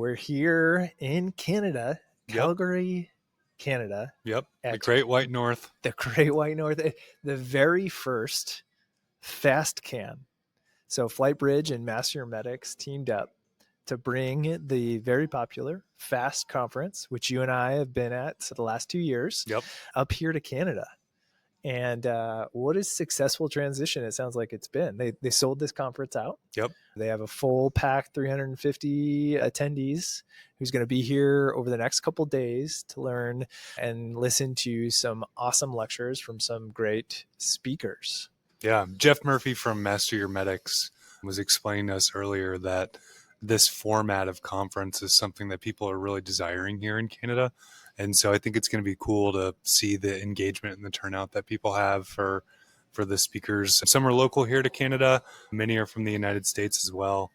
we're here in Canada, Calgary, Canada. Yep. The Great White North. The Great White North. The very first FASTCAN. So Flight Bridge and Master Medics teamed up to bring the very popular FAST conference, which you and I have been at for the last 2 years, up here to Canada. And what a successful transition it sounds like it's been. They sold this conference out. Yep. They have a full packed 350 attendees who's going to be here over the next couple of days to learn and listen to some awesome lectures from some great speakers. Yeah. Jeff Murphy from Master Your Medics was explaining to us earlier that this format of conference is something that people are really desiring here in Canada. And so I think it's going to be cool to see the engagement and the turnout that people have for the speakers. Some are local here to Canada. Many are from the United States as well.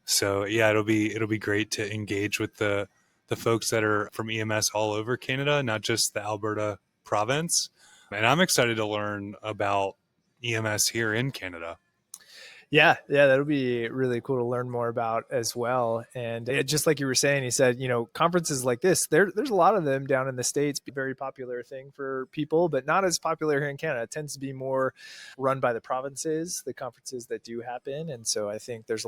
So yeah, it'll be great to engage with the folks that are from EMS all over Canada, not just the Alberta province. And I'm excited to learn about EMS here in Canada. Yeah, that'll be really cool to learn more about as well. And just like you were saying, he said, conferences like this, there's a lot of them down in the States, very popular thing for people, but not as popular here in Canada. It tends to be more run by the provinces, the conferences that do happen. And so I think there's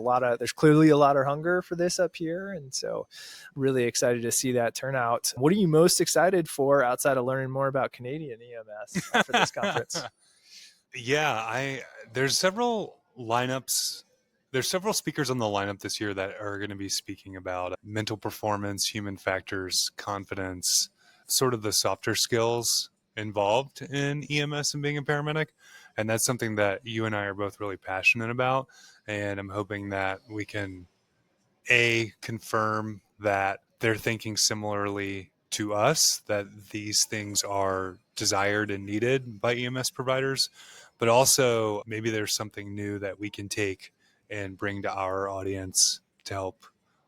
clearly a lot of hunger for this up here. And so really excited to see that turnout. What are you most excited for outside of learning more about Canadian EMS for this conference? Yeah, there's several lineups. There's several speakers on the lineup this year that are going to be speaking about mental performance, human factors, confidence, sort of the softer skills involved in EMS and being a paramedic. And that's something that you and I are both really passionate about. And I'm hoping that we can confirm that they're thinking similarly to us, that these things are desired and needed by EMS providers, but also maybe there's something new that we can take and bring to our audience to help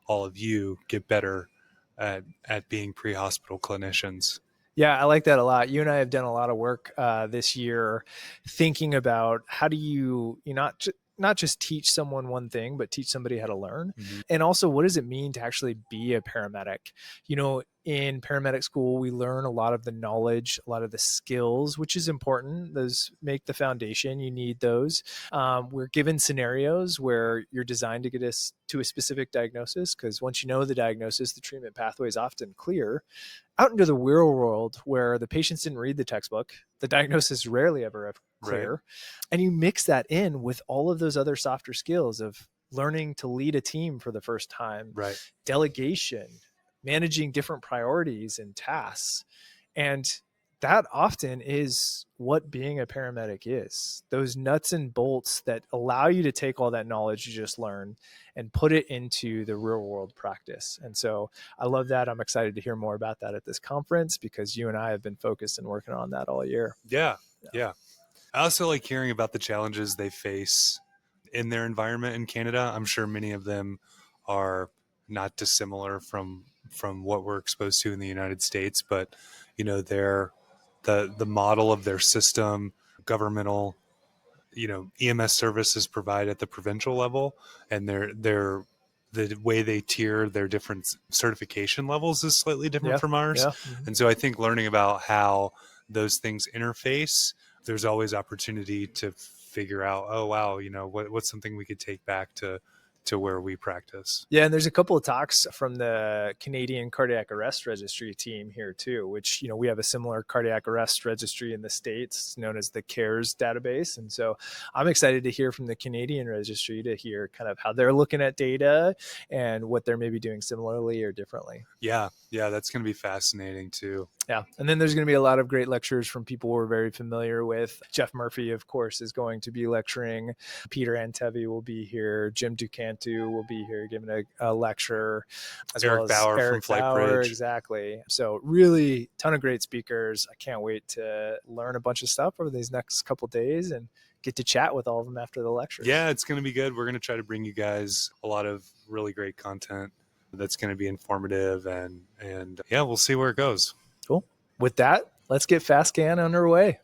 all of you get better at being pre-hospital clinicians. Yeah, I like that a lot. You and I have done a lot of work this year thinking about how do you not just teach someone one thing, but teach somebody how to learn. Mm-hmm. And also, what does it mean to actually be a paramedic? In paramedic school, we learn a lot of the knowledge, a lot of the skills, which is important. Those make the foundation. You need those. We're given scenarios where you're designed to get us to a specific diagnosis, because once you know the diagnosis, the treatment pathway is often clear. Out into the real world, where the patients didn't read the textbook, the diagnosis is rarely ever clear. Right. And you mix that in with all of those other softer skills of learning to lead a team for the first time, right? Delegation, managing different priorities and tasks. And that often is what being a paramedic is. Those nuts and bolts that allow you to take all that knowledge you just learned and put it into the real world practice. And so I love that. I'm excited to hear more about that at this conference, because you and I have been focused and working on that all year. Yeah. I also like hearing about the challenges they face in their environment in Canada. I'm sure many of them are not dissimilar from what we're exposed to in the United States, but they're the model of their system, governmental, EMS services provided at the provincial level, and the way they tier their different certification levels is slightly different from ours. Yeah. Mm-hmm. And so I think learning about how those things interface, there's always opportunity to figure out, oh, wow, what's something we could take back to where we practice. Yeah, and there's a couple of talks from the Canadian Cardiac Arrest Registry team here too, which, we have a similar cardiac arrest registry in the States known as the CARES database. And so I'm excited to hear from the Canadian registry to hear kind of how they're looking at data and what they're maybe doing similarly or differently. Yeah, that's going to be fascinating too. Yeah. And then there's going to be a lot of great lectures from people we're very familiar with. Jeff Murphy, of course, is going to be lecturing. Peter Antevi will be here. Jim Ducantu will be here giving a lecture. As Eric Bauer from Flight Bridge. Exactly. So really ton of great speakers. I can't wait to learn a bunch of stuff over these next couple of days and get to chat with all of them after the lectures. Yeah, it's going to be good. We're going to try to bring you guys a lot of really great content that's going to be informative, and yeah, we'll see where it goes. Cool. With that, let's get FASTCAN underway.